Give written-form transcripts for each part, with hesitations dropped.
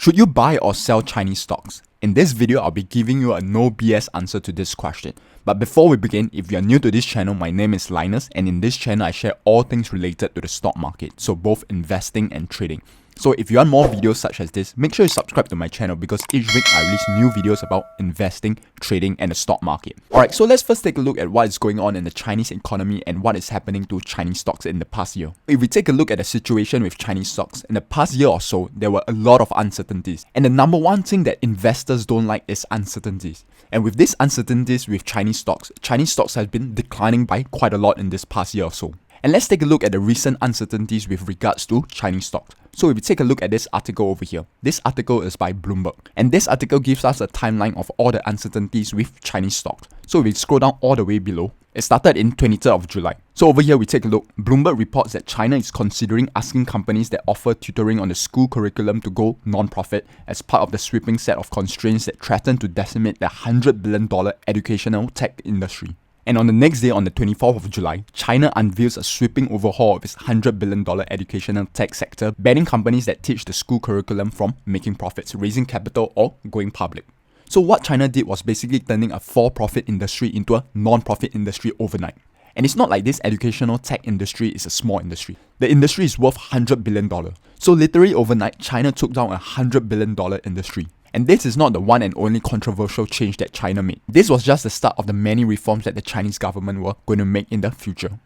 Should you buy or sell Chinese stocks? In this video, I'll be giving you a no BS answer to this question. But before we begin, if you are new to this channel, my name is Linus, and in this channel I share all things related to the stock market, so both investing and trading. So if you want more videos such as this, make sure you subscribe to my channel because each week I release new videos about investing, trading and the stock market. Alright, so let's first take a look at what is going on in the Chinese economy and what is happening to Chinese stocks in the past year. If we take a look at the situation with Chinese stocks, in the past year or so, there were a lot of uncertainties. And the number one thing that investors don't like is uncertainties. And with these uncertainties with Chinese stocks have been declining by quite a lot in this past year or so. And let's take a look at the recent uncertainties with regards to Chinese stocks. So if you take a look at this article over here, this article is by Bloomberg. And this article gives us a timeline of all the uncertainties with Chinese stocks. So if we scroll down all the way below, it started in 23rd of July. So over here we take a look. Bloomberg reports that China is considering asking companies that offer tutoring on the school curriculum to go non-profit as part of the sweeping set of constraints that threaten to decimate the $100 billion educational tech industry. And on the next day, on the 24th of July, China unveils a sweeping overhaul of its $100 billion educational tech sector, banning companies that teach the school curriculum from making profits, raising capital or going public. So what China did was basically turning a for-profit industry into a non-profit industry overnight. And it's not like this educational tech industry is a small industry. The industry is worth $100 billion. So literally overnight, China took down a $100 billion industry. And this is not the one and only controversial change that China made. This was just the start of the many reforms that the Chinese government were going to make in the future.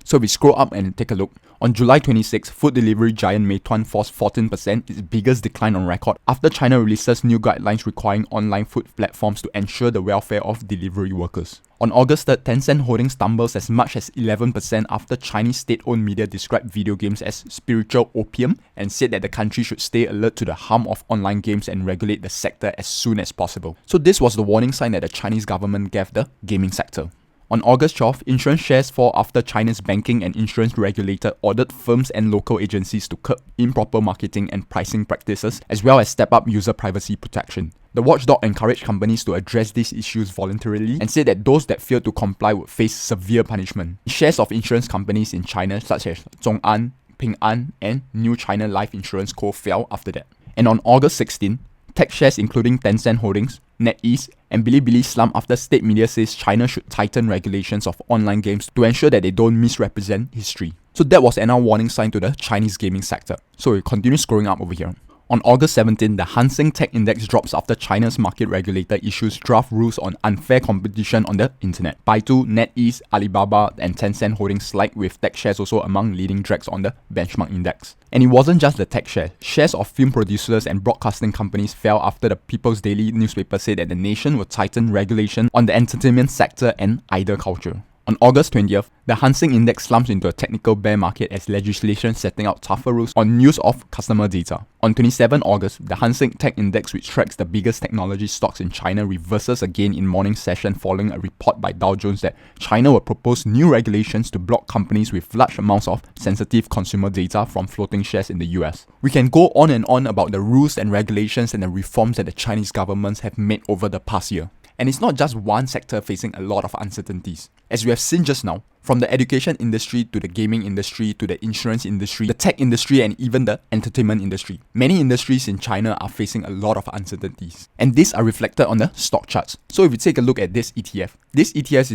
So we scroll up and take a look. On July 26, food delivery giant Meituan falls 14%, its biggest decline on record, after China releases new guidelines requiring online food platforms to ensure the welfare of delivery workers. On August 3rd, Tencent Holdings tumbles as much as 11% after Chinese state-owned media described video games as spiritual opium and said that the country should stay alert to the harm of online games and regulate the sector as soon as possible. So this was the warning sign that the Chinese government gave the gaming sector. On August 12th, insurance shares fall after China's banking and insurance regulator ordered firms and local agencies to curb improper marketing and pricing practices, as well as step up user privacy protection. The watchdog encouraged companies to address these issues voluntarily and said that those that failed to comply would face severe punishment. Shares of insurance companies in China such as Zhong'an, Ping An, and New China Life Insurance Co. fell after that. And on August 16th, tech shares including Tencent Holdings, NetEase, and Bilibili slumped after state media says China should tighten regulations of online games to ensure that they don't misrepresent history. So that was another warning sign to the Chinese gaming sector. So we continue scrolling up over here. On August 17, the Hang Seng Tech Index drops after China's market regulator issues draft rules on unfair competition on the internet. Baidu, NetEase, Alibaba, and Tencent Holdings slide with tech shares also among leading drags on the benchmark index. And it wasn't just the tech share. Shares of film producers and broadcasting companies fell after the People's Daily newspaper said that the nation would tighten regulation on the entertainment sector and idol culture. On August 20th, the Hang Seng Index slumps into a technical bear market as legislation setting out tougher rules on use of customer data. On 27 August, the Hang Seng Tech Index, which tracks the biggest technology stocks in China, reverses again in morning session following a report by Dow Jones that China will propose new regulations to block companies with large amounts of sensitive consumer data from floating shares in the US. We can go on and on about the rules and regulations and the reforms that the Chinese governments have made over the past year. And it's not just one sector facing a lot of uncertainties. As we have seen just now, from the education industry to the gaming industry to the insurance industry, the tech industry and even the entertainment industry, many industries in China are facing a lot of uncertainties. And these are reflected on the stock charts. So if you take a look at this ETF is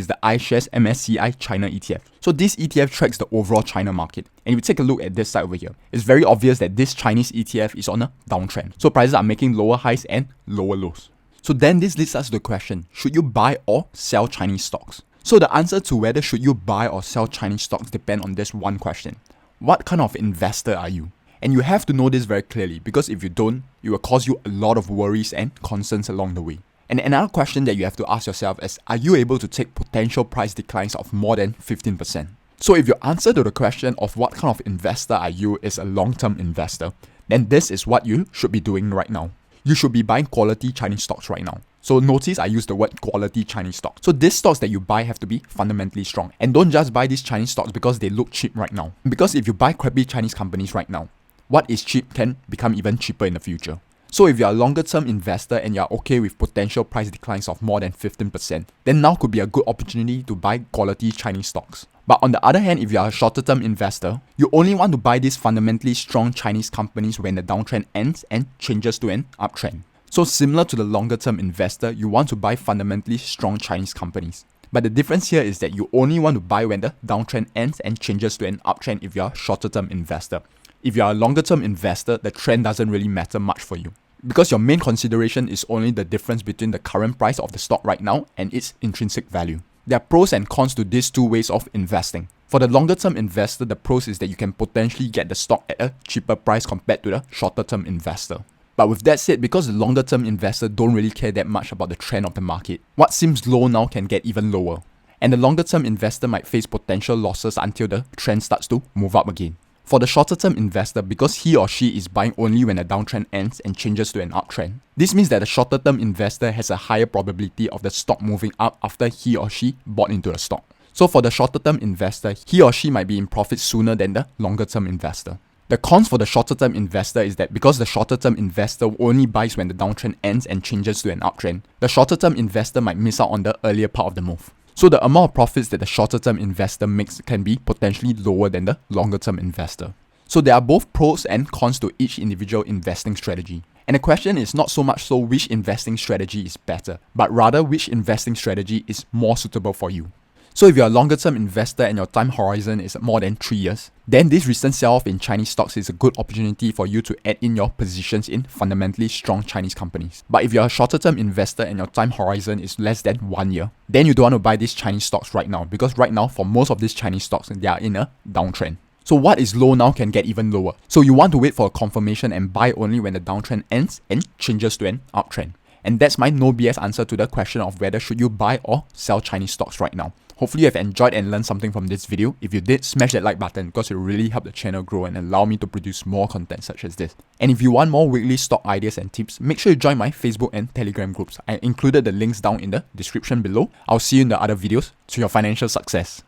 the iShares MSCI China ETF. So this ETF tracks the overall China market. And if you take a look at this side over here, it's very obvious that this Chinese ETF is on a downtrend. So prices are making lower highs and lower lows. So then this leads us to the question, should you buy or sell Chinese stocks? So the answer to whether should you buy or sell Chinese stocks depend on this one question. What kind of investor are you? And you have to know this very clearly because if you don't, it will cause you a lot of worries and concerns along the way. And another question that you have to ask yourself is, are you able to take potential price declines of more than 15%? So if your answer to the question of what kind of investor are you is a long-term investor, then this is what you should be doing right now. You should be buying quality Chinese stocks right now. So notice I use the word quality Chinese stocks. So these stocks that you buy have to be fundamentally strong. And don't just buy these Chinese stocks because they look cheap right now. Because if you buy crappy Chinese companies right now, what is cheap can become even cheaper in the future. So if you're a longer term investor and you're okay with potential price declines of more than 15%, then now could be a good opportunity to buy quality Chinese stocks. But on the other hand, if you are a shorter term investor, you only want to buy these fundamentally strong Chinese companies when the downtrend ends and changes to an uptrend. So similar to the longer term investor, you want to buy fundamentally strong Chinese companies. But the difference here is that you only want to buy when the downtrend ends and changes to an uptrend if you are a shorter term investor. If you are a longer term investor, the trend doesn't really matter much for you, because your main consideration is only the difference between the current price of the stock right now and its intrinsic value. There are pros and cons to these two ways of investing. For the longer term investor, the pros is that you can potentially get the stock at a cheaper price compared to the shorter term investor. But with that said, because the longer term investor don't really care that much about the trend of the market, what seems low now can get even lower. And the longer term investor might face potential losses until the trend starts to move up again. For the shorter term investor, because he or she is buying only when the downtrend ends and changes to an uptrend, this means that the shorter term investor has a higher probability of the stock moving up after he or she bought into the stock. So for the shorter term investor, he or she might be in profit sooner than the longer term investor. The cons for the shorter term investor is that because the shorter term investor only buys when the downtrend ends and changes to an uptrend, the shorter term investor might miss out on the earlier part of the move. So the amount of profits that the shorter term investor makes can be potentially lower than the longer term investor. So there are both pros and cons to each individual investing strategy. And the question is not so much so which investing strategy is better, but rather which investing strategy is more suitable for you. So if you're a longer term investor and your time horizon is more than 3 years, then this recent sell-off in Chinese stocks is a good opportunity for you to add in your positions in fundamentally strong Chinese companies. But if you're a shorter term investor and your time horizon is less than 1 year, then you don't want to buy these Chinese stocks right now, because right now for most of these Chinese stocks, they are in a downtrend. So what is low now can get even lower. So you want to wait for a confirmation and buy only when the downtrend ends and changes to an uptrend. And that's my no BS answer to the question of whether should you buy or sell Chinese stocks right now. Hopefully you have enjoyed and learned something from this video. If you did, smash that like button because it will really help the channel grow and allow me to produce more content such as this. And if you want more weekly stock ideas and tips, make sure you join my Facebook and Telegram groups. I included the links down in the description below. I'll see you in the other videos. To your financial success.